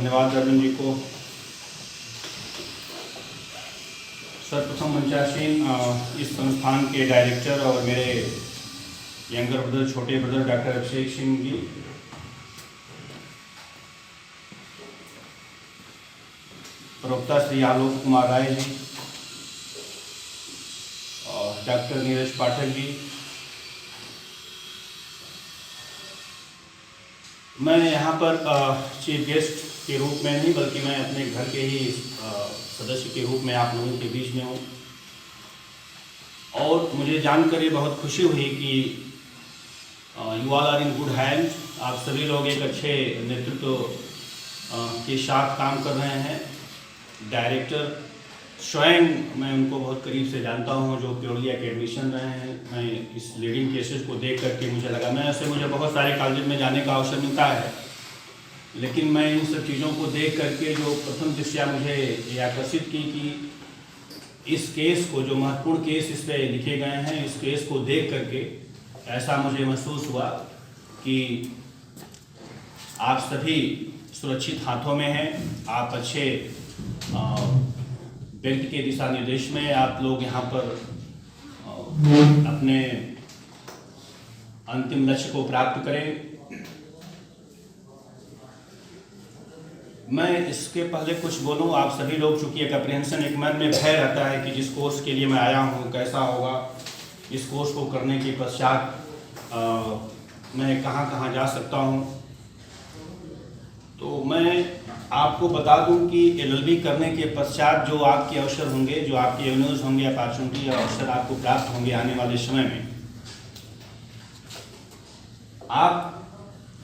धन्यवाद अर्जुन जी को। सर्वप्रथम मंचासीन इस संस्थान के डायरेक्टर और मेरे यंगर ब्रदर, छोटे ब्रदर डॉक्टर अभिषेक सिंह जी, प्रवक्ता श्री आलोक कुमार राय जी और डॉक्टर नीरज पाठक जी। मैं यहाँ पर चीफ गेस्ट के रूप में नहीं बल्कि मैं अपने घर के ही सदस्य के रूप में आप लोगों के बीच में हूँ और मुझे जानकर ये बहुत खुशी हुई कि you all are in good hand. आप सभी लोग एक अच्छे नेतृत्व के साथ काम कर रहे हैं। डायरेक्टर स्वयं मैं उनको बहुत करीब से जानता हूँ, जो प्योरली एकेडमिशियन रहे हैं। मैं इस लीडिंग केसेस को देख करके मुझे लगा, मुझे बहुत सारे कॉलेज में जाने का अवसर मिलता है, लेकिन मैं इन सब चीज़ों को देख करके जो प्रथम दृष्टया मुझे ये आकर्षित की कि इस केस को, जो महत्वपूर्ण केस इस पर लिखे गए हैं, इस केस को देख करके ऐसा मुझे महसूस हुआ कि आप सभी सुरक्षित हाथों में हैं। आप अच्छे व्यक्ति के दिशा निर्देश में आप लोग यहाँ पर अपने अंतिम लक्ष्य को प्राप्त करें। मैं इसके पहले कुछ बोलूँ, आप सभी लोग, चूँकि एक अप्रीहेंशन, एक मन में भय रहता है कि जिस कोर्स के लिए मैं आया हूँ कैसा होगा, इस कोर्स को करने के पश्चात मैं कहाँ कहाँ जा सकता हूँ। तो मैं आपको बता दूं कि एलएलबी करने के पश्चात जो आपके अवसर होंगे, जो आपके एवेन्यूज होंगे, अपॉर्चुनिटी या अवसर आपको प्राप्त होंगे आने वाले समय में, आप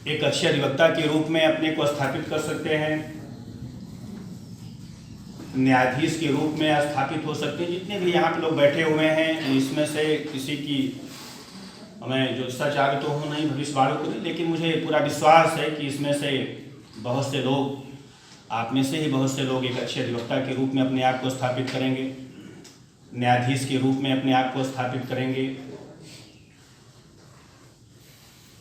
एक अच्छे अधिवक्ता के रूप में अपने को स्थापित कर सकते हैं, न्यायाधीश के रूप में स्थापित हो सकते हैं। जितने भी यहाँ पे लोग बैठे हुए हैं, इसमें से किसी की मैं ज्योतिषाचार्य तो हूँ नहीं, भविष्यवाणी को नहीं, लेकिन मुझे पूरा विश्वास है कि इसमें से बहुत से लोग, आप में से ही बहुत से लोग एक अच्छे अधिवक्ता के रूप में अपने आप को स्थापित करेंगे, न्यायाधीश के रूप में अपने आप को स्थापित करेंगे।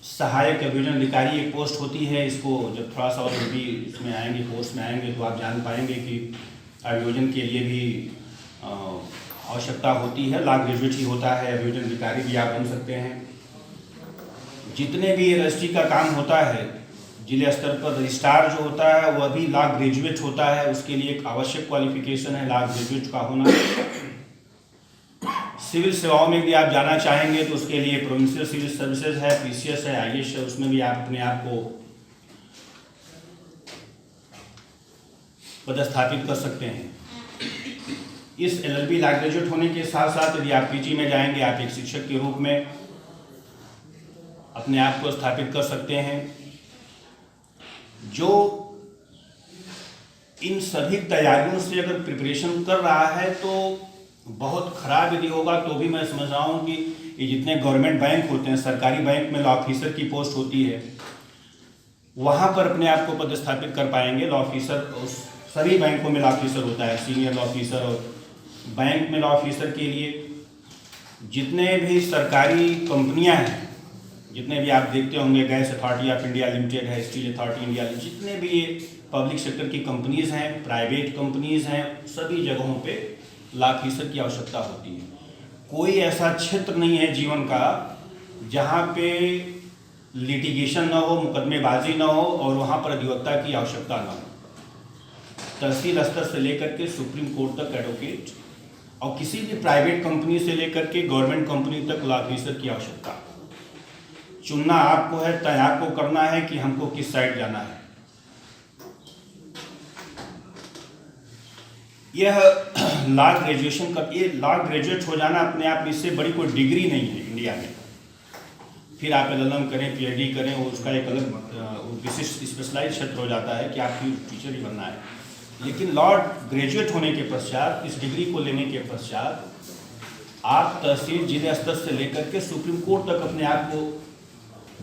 सहायक अभियोजन अधिकारी एक पोस्ट होती है, इसको जब थोड़ा सा और भी इसमें आएंगे, कोर्स में आएंगे, तो आप जान पाएंगे कि अभियोजन के लिए भी आवश्यकता होती है। लॉ ग्रेजुएट ही होता है, अभियोजन अधिकारी भी आप बन सकते हैं। जितने भी रजिस्ट्री का काम होता है, जिले स्तर पर रजिस्ट्रार जो होता है वह भी लॉ ग्रेजुएट होता है। उसके लिए एक आवश्यक क्वालिफिकेशन है लॉ ग्रेजुएट का होना। सिविल सेवाओं में भी आप जाना चाहेंगे तो उसके लिए प्रोविंशियल सिविल सर्विसेज है, पीसीएस है, आईएएस है, उसमें भी आप अपने आप को पदस्थापित कर सकते हैं। इस एलएलबी लॉ ग्रेजुएट होने के साथ साथ यदि आप पीजी में जाएंगे, आप एक शिक्षक के रूप में अपने आप को स्थापित कर सकते हैं। जो इन सभी तैयारियों से अगर प्रिपरेशन कर रहा है तो बहुत खराब यदि होगा तो भी मैं समझ रहा हूँ कि ये जितने गवर्नमेंट बैंक होते हैं, सरकारी बैंक में लॉ ऑफिसर की पोस्ट होती है, वहाँ पर अपने आप को पदस्थापित कर पाएंगे। लॉ ऑफिसर सभी बैंकों में लॉ ऑफिसर होता है, सीनियर लॉ ऑफिसर। और बैंक में लॉ ऑफिसर के लिए जितने भी सरकारी कंपनियाँ हैं, जितने भी आप देखते होंगे, gas authority of India limited है, स्टील अथॉरिटी इंडिया लिमिटेड, जितने भी ये पब्लिक सेक्टर की कंपनीज हैं, प्राइवेट कंपनीज हैं, सभी जगहों पे लॉ ऑफिसर की आवश्यकता होती है। कोई ऐसा क्षेत्र नहीं है जीवन का जहाँ पे लिटिगेशन ना हो, मुकदमेबाजी ना हो और वहाँ पर अधिवक्ता की आवश्यकता ना हो। तहसील स्तर से लेकर के सुप्रीम कोर्ट तक एडवोकेट, और किसी भी प्राइवेट कंपनी से लेकर के गवर्नमेंट कंपनी तक लॉ ऑफिसर की आवश्यकता। चुनना आपको है, तय आपको करना है कि हमको किस साइड जाना है। यह लॉ ग्रेजुएशन का, ये लॉ ग्रेजुएट हो जाना अपने आप में इससे बड़ी कोई डिग्री नहीं है इंडिया में। फिर आप एलएलएम करें, पीएचडी करें, और उसका एक अलग विशिष्ट स्पेशलाइज क्षेत्र हो जाता है कि आपकी टीचर ही बनना है। लेकिन लॉ ग्रेजुएट होने के पश्चात, इस डिग्री को लेने के पश्चात, आप तहसील जिले स्तर से लेकर के सुप्रीम कोर्ट तक अपने आप को,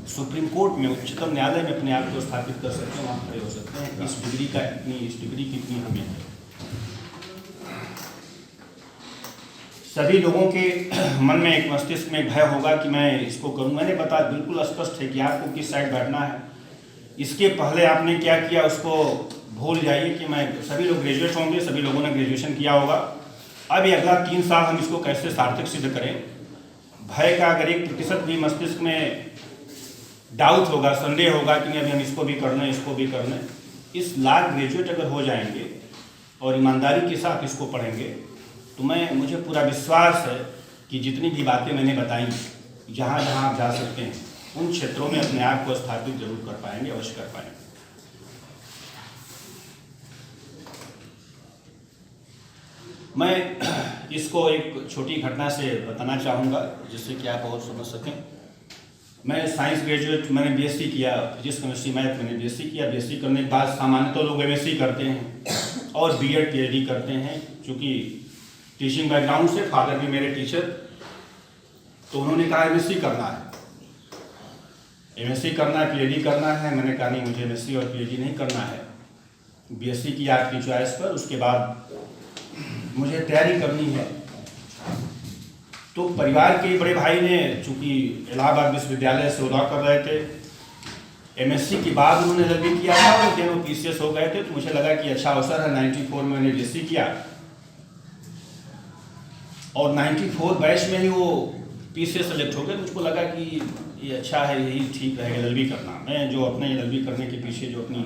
सुप्रीम कोर्ट में, उच्चतम न्यायालय में अपने आप को स्थापित कर सकते हैं, वहाँ खड़े हो सकते हैं। इस डिग्री का इस डिग्री की इतनी अहमियत है। सभी लोगों के मन में एक मस्तिष्क में भय होगा कि मैं इसको करूँ। मैंने बताया बिल्कुल स्पष्ट है कि आपको किस साइड बैठना है। इसके पहले आपने क्या किया, उसको भूल जाइए कि मैं, सभी लोग ग्रेजुएट होंगे, सभी लोगों ने ग्रेजुएशन किया होगा। अब ये अगला 3 साल हम इसको कैसे सार्थक सिद्ध करें। भय का अगर 1% भी मस्तिष्क में डाउट होगा, संदेह होगा कि नहीं अभी हम इसको भी कर लें, इसको भी कर लें, इस लाख ग्रेजुएट अगर हो जाएंगे और ईमानदारी के साथ इसको पढ़ेंगे तो मुझे पूरा विश्वास है कि जितनी भी बातें मैंने बताई, जहाँ जहाँ आप जा सकते हैं उन क्षेत्रों में अपने आप को स्थापित जरूर कर पाएंगे, अवश्य कर पाएंगे। मैं इसको एक छोटी घटना से बताना चाहूँगा जिससे कि आप और समझ सकें। मैं साइंस ग्रेजुएट, मैंने बीएससी किया, फिजिक्स केमिस्ट्री मैथ मैंने बीएससी किया। बीएससी करने के बाद सामान्यतः लोग एमएससी करते हैं और बीएड पीएचडी करते हैं। चूँकि टीचिंग बैकग्राउंड से, फादर भी मेरे टीचर, तो उन्होंने कहा एमएससी करना है, एमएससी करना है, पीएचडी करना है। मैंने कहा नहीं, मुझे एमएससी और पीएचडी नहीं करना है, बीएससी की आपकी चॉइस पर, उसके बाद मुझे तैयारी करनी है। तो परिवार के बड़े भाई ने, चूँकि इलाहाबाद विश्वविद्यालय से लॉ कर रहे थे, एमएससी के बाद उन्होंने एलएलबी किया था और फिर वो पीसीएस हो गए थे, तो मुझे लगा कि अच्छा अवसर है। 94 में मैंने बीएससी किया और 94 बैच में ही वो पीसीएस सेलेक्ट हो गए। तो मुझको लगा कि ये अच्छा है, यही ठीक रहेगा एलएलबी करना। मैं जो अपने एलएलबी करने के पीछे, जो अपनी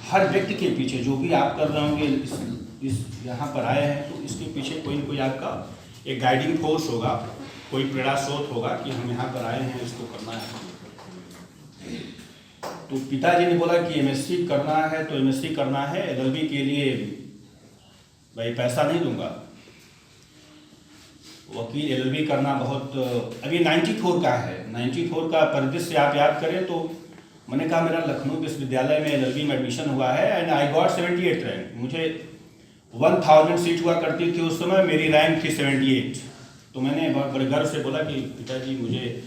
हर व्यक्ति के पीछे, जो भी आप कर रहे होंगे, इस यहाँ पर आए हैं तो इसके पीछे कोई न कोई आपका एक गाइडिंग फोर्स होगा, कोई प्रेरणा स्रोत होगा कि हम यहाँ पर आए हैं, इसको करना है। तो पिताजी ने बोला कि एमएससी करना है तो एमएससी करना है, एलएलबी के लिए भाई पैसा नहीं दूंगा। वकील एलएलबी करना बहुत, अभी 94 का है, 94 का परिदृश्य आप याद करें तो मैंने कहा मेरा लखनऊ विश्वविद्यालय में एलएलबी में एडमिशन हुआ है एंड आई गॉट 78 रैंक। मुझे 1000 सीट हुआ करती थी उस समय, मेरी रैंक थी 78। तो मैंने बड़े गर्व से बोला कि पिताजी मुझे,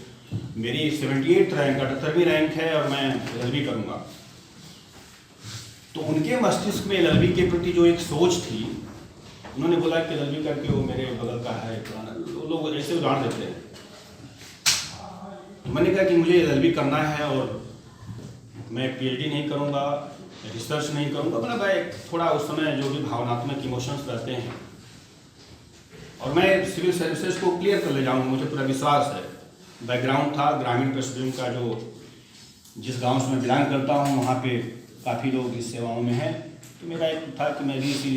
मेरी 78 रैंक, 78वीं रैंक है और मैं एलएलबी करूँगा। तो उनके मस्तिष्क में एलएलबी के प्रति जो एक सोच थी, उन्होंने बोला कि एलएलबी करके वो मेरे बगल का है, लोग ऐसे उदाहरण देते हैं। तो मैंने कहा कि मुझे एलएलबी करना है और मैं पीएचडी नहीं करूँगा, रिसर्च नहीं करूँगा। मतलब भाई थोड़ा उस समय जो भी भावनात्मक इमोशंस रहते हैं, और मैं सिविल सर्विसेज को क्लियर कर ले जाऊँगा, मुझे पूरा विश्वास है। बैकग्राउंड था ग्रामीण पश्चिम का, जो जिस गांव से मैं बिलोंग करता हूँ वहाँ पे काफ़ी लोग इस सेवाओं में हैं। तो मेरा एक था कि मैं भी इसी,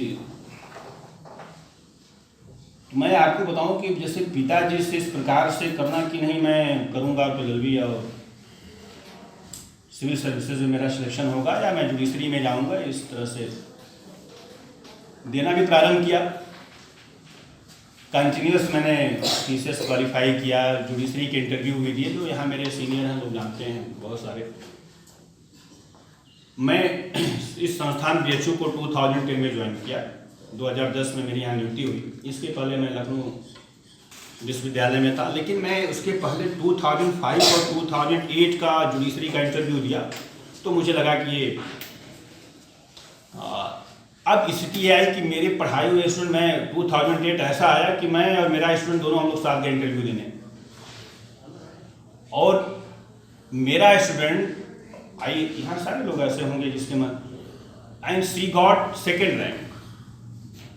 तो मैं आपको बताऊँ कि जैसे पिताजी से इस प्रकार से करना कि नहीं मैं करूँगा तो एलएलबी और सिविल सर्विसेज में मेरा सिलेक्शन होगा या मैं जुडिशरी में जाऊंगा, इस तरह से देना भी प्रारंभ किया। कंटिन्यूस मैंने पीसीएस क्वालिफाई किया, जुडिशरी के इंटरव्यू भी दिए। तो यहाँ मेरे सीनियर हैं, लोग जानते हैं बहुत सारे। मैं इस संस्थान बीएचयू को 2010 में ज्वाइन किया, 2010 में मेरी यहाँ नियुक्ति हुई। इसके पहले मैं लखनऊ विश्वविद्यालय में था, लेकिन मैं उसके पहले 2005 और 2008 का जुडिशरी का इंटरव्यू दिया। तो मुझे लगा कि ये अब स्थिति ये आई कि मेरे पढ़ाई हुए स्टूडेंट, मैं 2008 ऐसा आया कि मैं और मेरा स्टूडेंट दोनों हम लोग साथ गए इंटरव्यू देने, और मेरा स्टूडेंट आई, यहाँ सारे लोग ऐसे होंगे जिसके मन, and she got 2nd rank.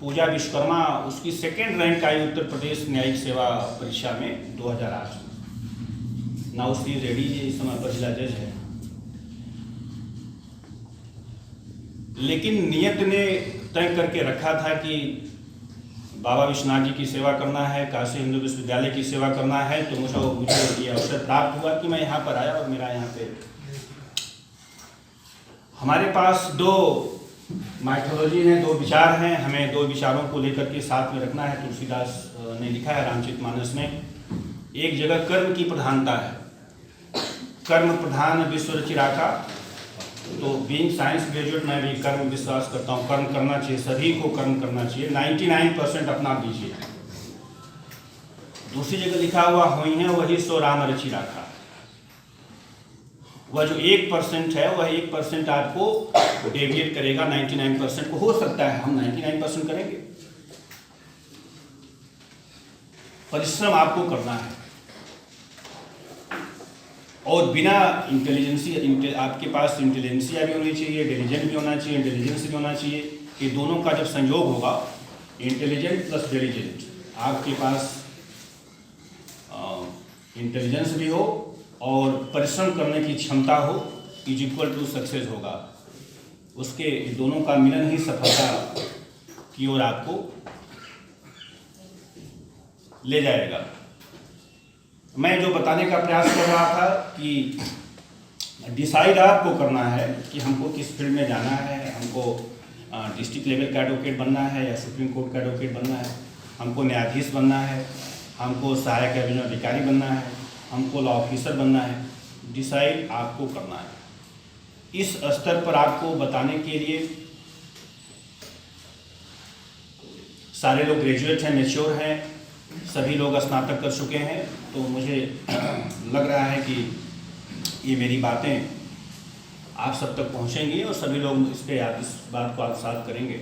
Pooja Vishwakarma, उसकी 2nd रैंक आई उत्तर प्रदेश न्यायिक सेवा परीक्षा में 2008 में। नाउ शी इज रेडी, इस समय पर जिला जज है। लेकिन नियत ने तय करके रखा था कि बाबा विश्वनाथ जी की सेवा करना है, काशी हिंदू विश्वविद्यालय की सेवा करना है। तो मुझे ये अवसर प्राप्त हुआ कि मैं यहाँ पर आया, और मेरा यहाँ पे हमारे पास 2 माइथोलॉजी है, 2 विचार हैं, हमें 2 विचारों को लेकर के साथ में रखना है। तुलसीदास ने लिखा है रामचरितमानस में, एक जगह कर्म की प्रधानता है, कर्म प्रधान विश्व रचि राखा। तो बीइंग साइंस ग्रेजुएट मैं भी कर्म विश्वास करता हूँ, कर्म करना चाहिए, सभी को कर्म करना चाहिए, 99% अपना दीजिए। दूसरी जगह लिखा हुआ होई है वही सो राम रचि राखा। वह जो 1% है, वह 1% आपको डेविएट करेगा 99% को। हो सकता है हम 99% करेंगे। परिश्रम आपको करना है, और बिना आपके पास इंटेलिजेंसिया भी होनी चाहिए, डिलीजेंट भी होना चाहिए, इंटेलिजेंस भी होना चाहिए। ये दोनों का जब संयोग होगा, इंटेलिजेंट प्लस डिलीजेंट, आपके पास इंटेलिजेंस भी हो और परिश्रम करने की क्षमता हो, इज इक्वल टू सक्सेस होगा। उसके दोनों का मिलन ही सफलता की ओर आपको ले जाएगा। मैं जो बताने का प्रयास कर रहा था कि डिसाइड आपको करना है कि हमको किस फील्ड में जाना है। हमको डिस्ट्रिक्ट लेवल का एडवोकेट बनना है या सुप्रीम कोर्ट का एडवोकेट बनना है, हमको न्यायाधीश बनना है, हमको सहायक अभियोजन अधिकारी बनना है, हमको लॉ ऑफिसर बनना है। डिसाइड आपको करना है। इस स्तर पर आपको बताने के लिए सारे लोग ग्रेजुएट हैं, मैच्योर हैं, सभी लोग स्नातक कर चुके हैं। तो मुझे लग रहा है कि ये मेरी बातें आप सब तक पहुंचेंगी और सभी लोग इस बात को आत्मसात करेंगे।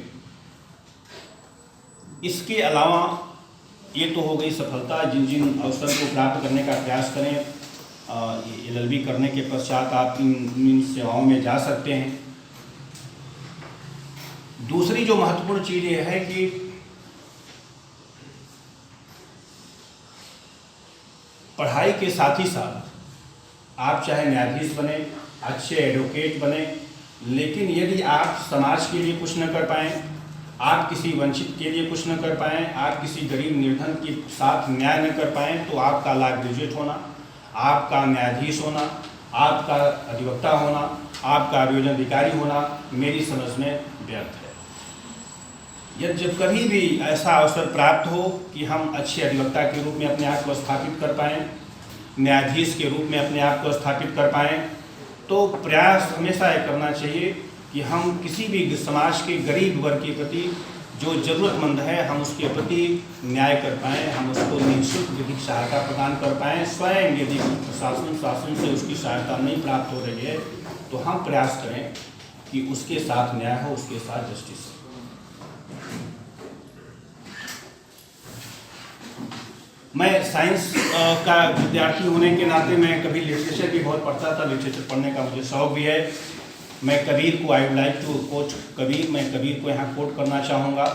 इसके अलावा ये तो हो गई सफलता। जिन जिन अवसर को प्राप्त करने का प्रयास करें, LLB करने के पश्चात आप इन सेवाओं में जा सकते हैं। दूसरी जो महत्वपूर्ण चीज़ ये है कि पढ़ाई के साथ ही साथ आप चाहे न्यायाधीश बने, अच्छे एडवोकेट बने, लेकिन यदि आप समाज के लिए कुछ न कर पाएँ, आप किसी वंचित के लिए कुछ न कर पाएँ, आप किसी गरीब निर्धन के साथ न्याय न कर पाएँ, तो आपका लॉ ग्रेजुएट होना, आपका न्यायाधीश होना, आपका अधिवक्ता होना, आपका अभियोजन अधिकारी होना मेरी समझ में व्यर्थ है। यदि जब कभी भी ऐसा अवसर प्राप्त हो कि हम अच्छे अधिवक्ता के रूप में अपने आप को स्थापित कर पाएँ, न्यायाधीश के रूप में अपने आप को स्थापित कर पाएँ, तो प्रयास हमेशा ये करना चाहिए कि हम किसी भी समाज के गरीब वर्ग के प्रति जो ज़रूरतमंद है, हम उसके प्रति न्याय कर पाएँ, हम उसको निःशुल्क विधिक सहायता प्रदान कर पाएँ। स्वयं यदि प्रशासन शासन से उसकी सहायता नहीं प्राप्त हो रही है तो हम प्रयास करें कि उसके साथ न्याय हो, उसके साथ जस्टिस हो। मैं साइंस का विद्यार्थी होने के नाते मैं कभी लिटरेचर भी बहुत पढ़ता था, लिटरेचर पढ़ने का मुझे शौक भी है। मैं कबीर को I would like to quote Kabir, मैं कबीर को यहाँ कोट करना चाहूँगा।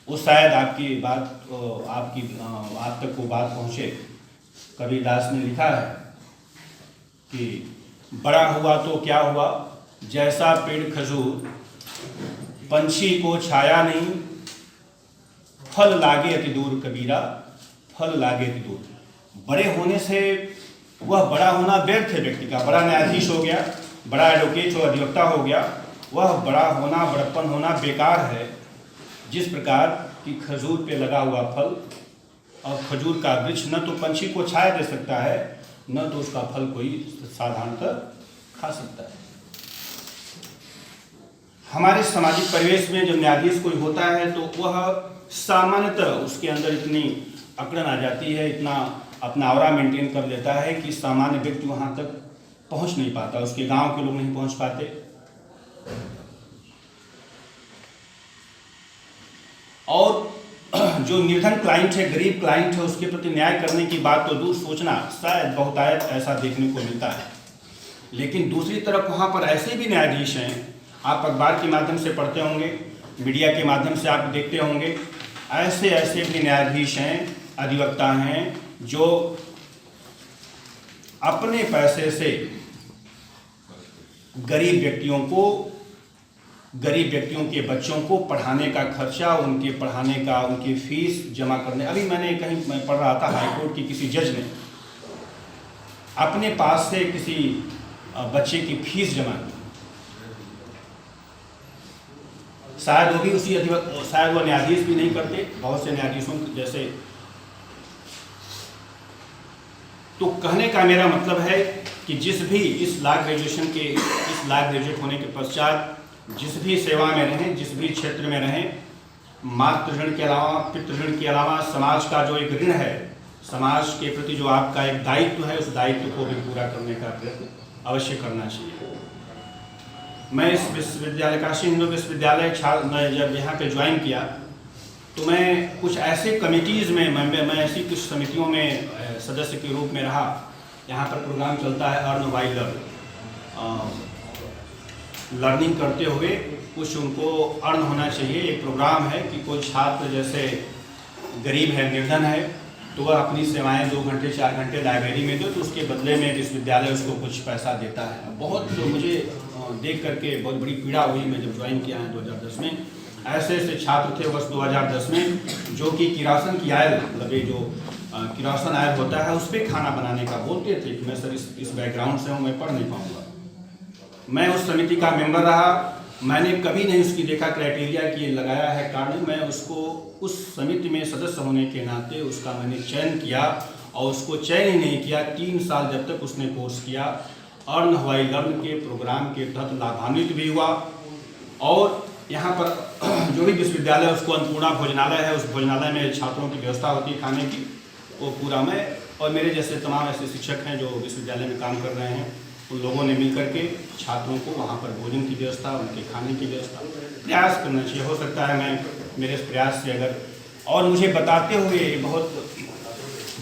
वो शायद आपकी बात आप तक वो बात पहुँचे। कबीरदास ने लिखा है कि बड़ा हुआ तो क्या हुआ, जैसा पेड़ खजूर, पंछी को छाया नहीं, फल लागे अति दूर कबीरा, फल लागे अति दूर। बड़े होने से वह बड़ा होना व्यर्थ है व्यक्ति का। बड़ा न्यायाधीश हो गया, बड़ा एडवोकेट हो, अधिवक्ता हो गया, वह बड़ा होना, बड़प्पन होना बेकार है। जिस प्रकार कि खजूर पे लगा हुआ फल, और खजूर का वृक्ष न तो पंछी को छाया दे सकता है, न तो उसका फल कोई साधारणतः खा सकता है। हमारे सामाजिक परिवेश में जब न्यायाधीश कोई होता है तो वह सामान्यतः उसके अंदर इतनी अकड़न आ जाती है, इतना अपना ऑरा मेंटेन कर लेता है कि सामान्य व्यक्ति वहाँ तक पहुँच नहीं पाता, उसके गांव के लोग नहीं पहुँच पाते। और जो निर्धन क्लाइंट है, गरीब क्लाइंट है, उसके प्रति न्याय करने की बात तो दूर सोचना, शायद बहुतायत ऐसा देखने को मिलता है। लेकिन दूसरी तरफ वहाँ पर ऐसे भी न्यायाधीश हैं, आप अखबार के माध्यम से पढ़ते होंगे, मीडिया के माध्यम से आप देखते होंगे, ऐसे भी न्यायाधीश हैं, अधिवक्ता हैं, जो अपने पैसे से गरीब व्यक्तियों के बच्चों को पढ़ाने का खर्चा, उनके पढ़ाने का, उनकी फीस जमा करने। अभी मैं पढ़ रहा था, हाईकोर्ट की किसी जज ने अपने पास से किसी बच्चे की फीस जमा की। शायद वो भी शायद वो न्यायाधीश भी नहीं करते, बहुत से न्यायाधीशों जैसे। तो कहने का मेरा मतलब है कि जिस भी इस लॉ ग्रेजुएट होने के पश्चात जिस भी सेवा में रहें, जिस भी क्षेत्र में रहें, मातृ ऋण के अलावा, पितृ ऋण के अलावा समाज का जो एक ऋण है, समाज के प्रति जो आपका एक दायित्व है, उस दायित्व को भी पूरा करने का प्रयत्न अवश्य करना चाहिए। मैं इस विश्वविद्यालय, काशी हिंदू विश्वविद्यालय जब यहाँ पे ज्वाइन किया तो मैं कुछ ऐसे कमिटीज़ में, मैं ऐसी कुछ समितियों में सदस्य के रूप में रहा यहाँ पर प्रोग्राम चलता है अर्न व्हाइल लर्न। लर्निंग करते हुए कुछ उनको अर्न होना चाहिए। एक प्रोग्राम है कि कोई छात्र जैसे गरीब है, निर्धन है, तो वह अपनी सेवाएं 2 घंटे 4 घंटे लाइब्रेरी में दो, तो उसके बदले में विश्वविद्यालय उसको कुछ पैसा देता है। बहुत मुझे देख करके बहुत बड़ी पीड़ा हुई। मैं जब ज्वाइन किया है 2010 में, ऐसे ऐसे छात्र थे वर्ष 2010 में जो कि किरासन की आयल, मतलब ये जो किरासन आयल होता है उस पर खाना बनाने का बोलते थे कि मैं सर इस बैकग्राउंड से हूँ, मैं पढ़ नहीं पाऊँगा। मैं उस समिति का मेंबर रहा, मैंने कभी नहीं उसकी देखा क्राइटेरिया कि ये लगाया है कारण। मैं उसको उस समिति में सदस्य होने के नाते उसका मैंने चयन किया और उसको चयन ही नहीं किया। 3 साल जब तक उसने कोर्स किया, अर्न व्हाइल लर्न के प्रोग्राम के तहत लाभान्वित भी हुआ। और यहाँ पर जो भी विश्वविद्यालय उसको अन्नपूर्णा भोजनालय है, उस भोजनालय में छात्रों की व्यवस्था होती है खाने की, वो पूरा मैं और मेरे जैसे तमाम ऐसे शिक्षक हैं जो विश्वविद्यालय में काम कर रहे हैं, उन लोगों ने मिलकर के छात्रों को वहाँ पर भोजन की व्यवस्था, उनके खाने की व्यवस्था प्रयास करना चाहिए। हो सकता है मैं मेरे इस प्रयास से अगर, और मुझे बताते हुए बहुत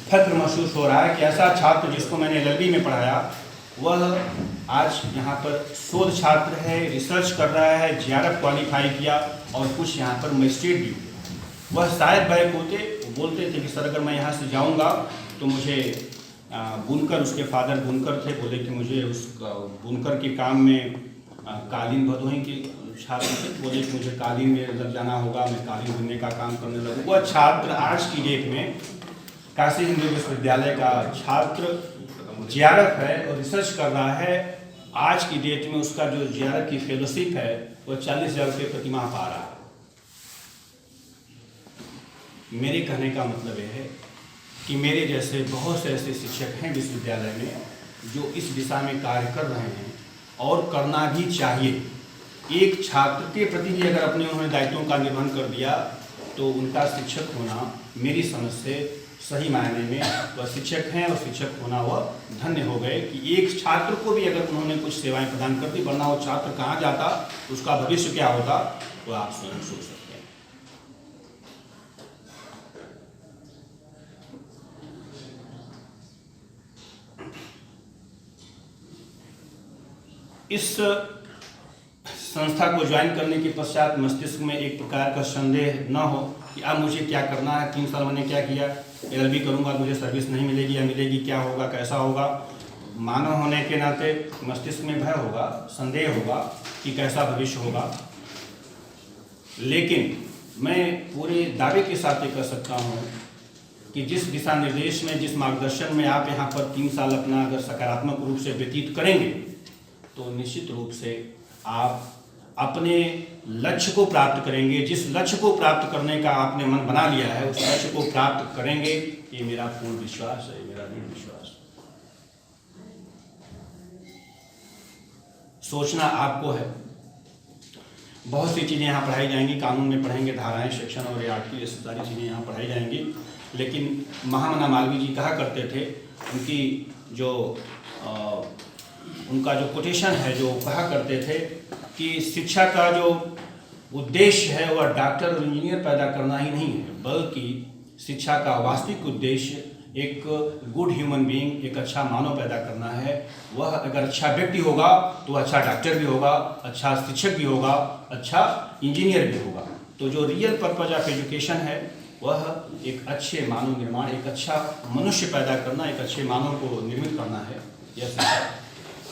फख्र महसूस हो रहा है कि ऐसा छात्र जिसको मैंने LLB में पढ़ाया, वह आज यहाँ पर शोध छात्र है, रिसर्च कर रहा है, JRF क्वालिफाई किया और कुछ यहाँ पर मजिस्ट्रेट भी हुए। वह शायद बैक होते, बोलते थे कि सर अगर मैं यहाँ से जाऊँगा तो मुझे बुनकर, उसके फादर बुनकर थे, बोले कि मुझे उस बुनकर के काम में कालीन भदोही के छात्र थे, बोले कि मुझे कालीन में लग जाना होगा, मैं कालीन बुनने का काम करने लगूँ। वह छात्र आज की डेट में काशी हिंदू विश्वविद्यालय का छात्र JRF है और रिसर्च कर रहा है। आज की डेट में उसका जो JRF की फेलोशिप है वह 40,000 रुपये प्रति माह पा रहा है। मेरे कहने का मतलब यह है कि मेरे जैसे बहुत से ऐसे शिक्षक हैं विश्वविद्यालय में जो इस दिशा में कार्य कर रहे हैं और करना भी चाहिए। एक छात्र के प्रति भी अगर अपने उन्होंने दायित्वों का निर्वहन कर दिया तो उनका शिक्षक होना मेरी समझ से सही मायने में वह शिक्षक हैं और शिक्षक होना वह धन्य हो गए कि एक छात्र को भी अगर उन्होंने कुछ सेवाएं प्रदान कर दी, वरना वो छात्र कहाँ जाता, उसका भविष्य क्या होता, वो आप स्वयं सोच सकते हैं। इस संस्था को ज्वाइन करने के पश्चात मस्तिष्क में एक प्रकार का संदेह न हो कि अब मुझे क्या करना है, 3 साल मैंने क्या किया, LLB करूँगा, मुझे सर्विस नहीं मिलेगी या मिलेगी, क्या होगा, कैसा होगा। मानव होने के नाते मस्तिष्क में भय होगा, संदेह होगा कि कैसा भविष्य होगा। लेकिन मैं पूरे दावे के साथ ये कह सकता हूँ कि जिस दिशा निर्देश में, जिस मार्गदर्शन में आप यहाँ पर 3 साल अपना अगर सकारात्मक रूप से व्यतीत करेंगे तो निश्चित रूप से आप अपने लक्ष्य को प्राप्त करेंगे। जिस लक्ष्य को प्राप्त करने का आपने मन बना लिया है उस लक्ष्य को प्राप्त करेंगे, ये मेरा पूर्ण विश्वास है, मेरा दृढ़ विश्वास है। सोचना आपको है। बहुत सी चीज़ें यहाँ पढ़ाई जाएंगी, कानून में पढ़ेंगे, धाराएं, सेक्शन और आर्टिकल, ये सारी चीज़ें यहाँ पढ़ाई जाएंगी। लेकिन महामना मालवीय जी कहा करते थे, उनकी जो उनका जो कोटेशन है, जो कहा करते थे कि शिक्षा का जो उद्देश्य है वह डॉक्टर और इंजीनियर पैदा करना ही नहीं है, बल्कि शिक्षा का वास्तविक उद्देश्य एक गुड ह्यूमन बीइंग, एक अच्छा मानव पैदा करना है। वह अगर अच्छा व्यक्ति होगा तो अच्छा डॉक्टर भी होगा, अच्छा शिक्षक भी होगा, अच्छा इंजीनियर भी होगा। तो जो रियल पर्पज ऑफ एजुकेशन है वह एक अच्छे मानव निर्माण, एक अच्छा मनुष्य पैदा करना, एक अच्छे मानव को निर्मित करना है। यह शिक्षा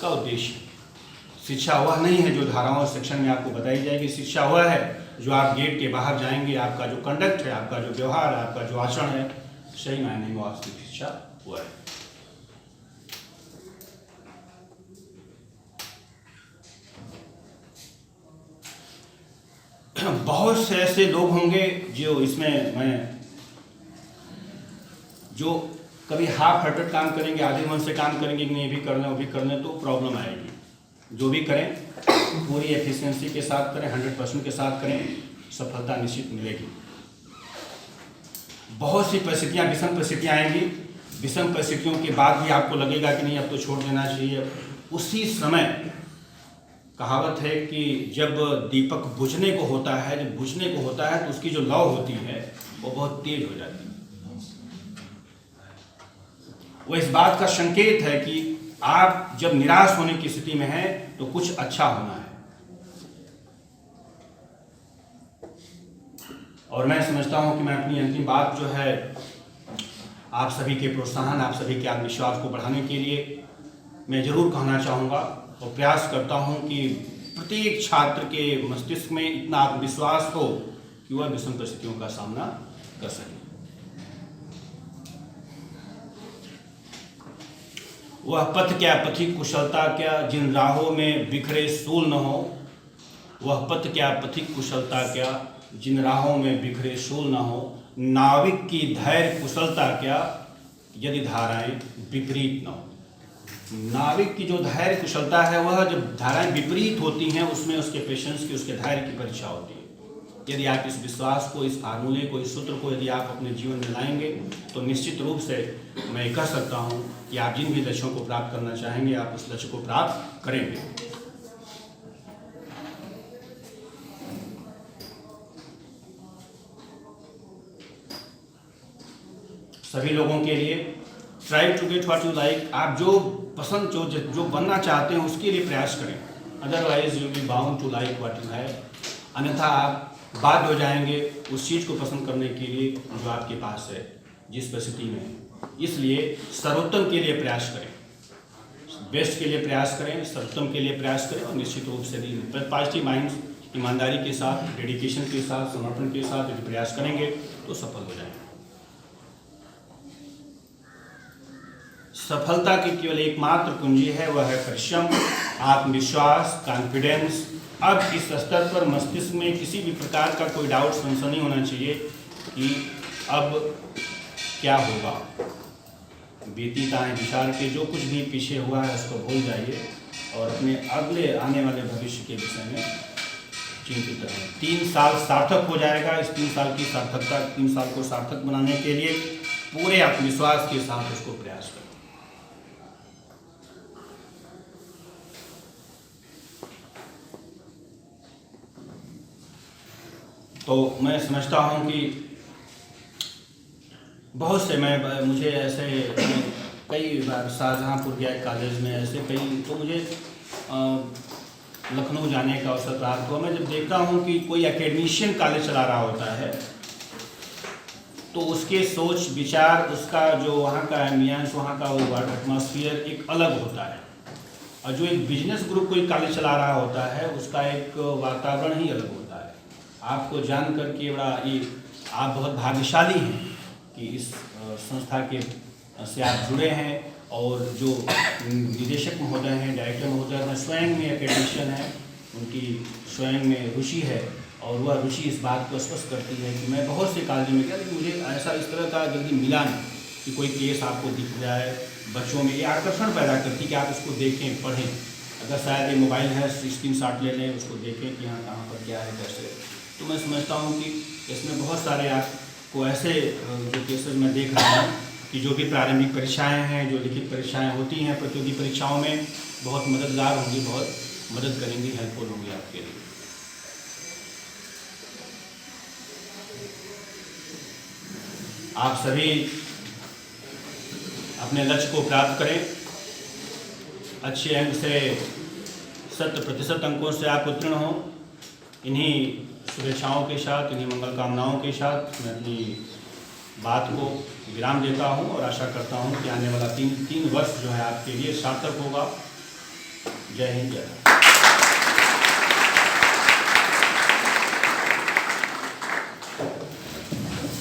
का उद्देश्य। शिक्षा वह नहीं है जो धाराओं सेक्शन में आपको बताई जाएगी। शिक्षा वह है जो आप गेट के बाहर जाएंगे, आपका जो कंडक्ट है, आपका जो व्यवहार है, आपका जो आचरण है, सही मायने में वास्तविक शिक्षा वह है। बहुत से ऐसे लोग होंगे जो इसमें जो कभी हाफ हार्टेड काम करेंगे, आधे मन से काम करेंगे कि नहीं ये भी करना वो भी करना, तो प्रॉब्लम आएगी। जो भी करें पूरी एफिशिएंसी के साथ करें, 100% के साथ करें, सफलता निश्चित मिलेगी। बहुत सी परिस्थितियाँ, विषम परिस्थितियाँ आएंगी। विषम परिस्थितियों के बाद भी आपको लगेगा कि नहीं अब तो छोड़ देना चाहिए। उसी समय कहावत है कि जब दीपक बुझने को होता है, जब बुझने को होता है तो उसकी जो लौ होती है वो बहुत तेज हो जाती है। वो इस बात का संकेत है कि आप जब निराश होने की स्थिति में हैं तो कुछ अच्छा होना है। और मैं समझता हूं कि मैं अपनी अंतिम बात जो है आप सभी के प्रोत्साहन, आप सभी के आत्मविश्वास को बढ़ाने के लिए मैं जरूर कहना चाहूँगा और प्रयास करता हूं कि प्रत्येक छात्र के मस्तिष्क में इतना आत्मविश्वास हो कि वह विषम परिस्थितियों का सामना कर सके। वह पथ क्या पथिक कुशलता क्या जिन राहों में बिखरे सूल न हो, वह पथ क्या पथिक कुशलता क्या जिन राहों में बिखरे सूल न हो, नाविक की धैर्य कुशलता क्या यदि धाराएं विपरीत न हो। नाविक की जो धैर्य कुशलता है वह जब धाराएं विपरीत होती हैं उसमें उसके पेशेंस की, उसके धैर्य की परीक्षा होती है। यदि आप इस विश्वास को, इस फार्मूले को, इस सूत्र को यदि आप अपने जीवन में लाएंगे तो निश्चित रूप से मैं कह सकता हूं कि आप जिन भी लक्ष्यों को प्राप्त करना चाहेंगे आप उस लक्ष्य को प्राप्त करेंगे। सभी लोगों के लिए try to get what you like, आप जो पसंद जो बनना चाहते हैं उसके लिए प्रयास करें। Otherwise you be bound to like what you have, अन्यथा आप बाध्य हो जाएंगे उस चीज़ को पसंद करने के लिए जो आपके पास है, जिस परिस्थिति में है। इसलिए सर्वोत्तम के लिए प्रयास करें, बेस्ट के लिए प्रयास करें, सर्वोत्तम के लिए प्रयास करें और निश्चित रूप से पॉजिटिव माइंड, ईमानदारी के साथ, डेडिकेशन के साथ, समर्पण के साथ यदि प्रयास करेंगे तो सफल हो जाएंगे। सफलता की केवल एकमात्र कुंजी है, वह है परिश्रम, आत्मविश्वास, कॉन्फिडेंस। अब इस स्तर पर मस्तिष्क में किसी भी प्रकार का कोई डाउट, संशय नहीं होना चाहिए कि अब क्या होगा। बीतीताएं विचार के जो कुछ भी पीछे हुआ है उसको भूल जाइए और अपने अगले आने वाले भविष्य के विषय में चिंतित रहें। 3 साल सार्थक हो जाएगा। इस 3 साल की सार्थकता, 3 साल को सार्थक बनाने के लिए पूरे आत्मविश्वास के साथ उसको प्रयास करें। तो मैं समझता हूँ कि बहुत से मुझे ऐसे कई बार शाहजहाँपुर गया कॉलेज में, ऐसे कई तो मुझे लखनऊ जाने का अवसर प्राप्त हुआ। मैं जब देखता हूँ कि कोई एकेडमिशियन कॉलेज चला रहा होता है तो उसके सोच विचार, उसका जो वहाँ का एम्बियंस, वहाँ का वो एटमॉस्फेयर एक अलग होता है। और जो एक बिजनेस ग्रुप कोई कॉलेज चला रहा होता है उसका एक वातावरण ही अलग होता है। आपको जान करके बड़ा ये आप बहुत भाग्यशाली हैं कि इस संस्था के से आप जुड़े हैं और जो निदेशक महोदय हैं, डायरेक्टर महोदय हैं, स्वयं में एकेडमिशियन हैं, उनकी स्वयं में रुचि है और वह रुचि इस बात को स्पष्ट करती है कि मैं बहुत से कॉलेज में गया लेकिन मुझे ऐसा इस तरह का जल्दी मिला नहीं कि कोई केस आपको दिख जाए। बच्चों में ये आकर्षण पैदा करती कि आप इसको देखें, पढ़ें। अगर शायद ये मोबाइल है, स्क्रीनशॉट ले लें, उसको देखें कि हाँ कहाँ पर क्या है, कैसे। तो मैं समझता हूँ कि इसमें बहुत सारे आपको ऐसे जो केसेस मैं देख रहा हूँ कि जो भी प्रारंभिक परीक्षाएं हैं, जो लिखित परीक्षाएं होती हैं, प्रतियोगी परीक्षाओं में बहुत मददगार होंगी, बहुत मदद करेंगी, हेल्पफुल होंगी आपके लिए। आप सभी अपने लक्ष्य को प्राप्त करें, अच्छे अंक से 100% अंकों से आप उत्तीर्ण हों। इन्हीं शुभेच्छाओं के साथ, इन्हीं मंगल कामनाओं के साथ मैं अपनी बात को विराम देता हूं और आशा करता हूं कि आने वाला 3 वर्ष जो है आपके लिए सार्थक होगा। जय हिंद, जय भारत।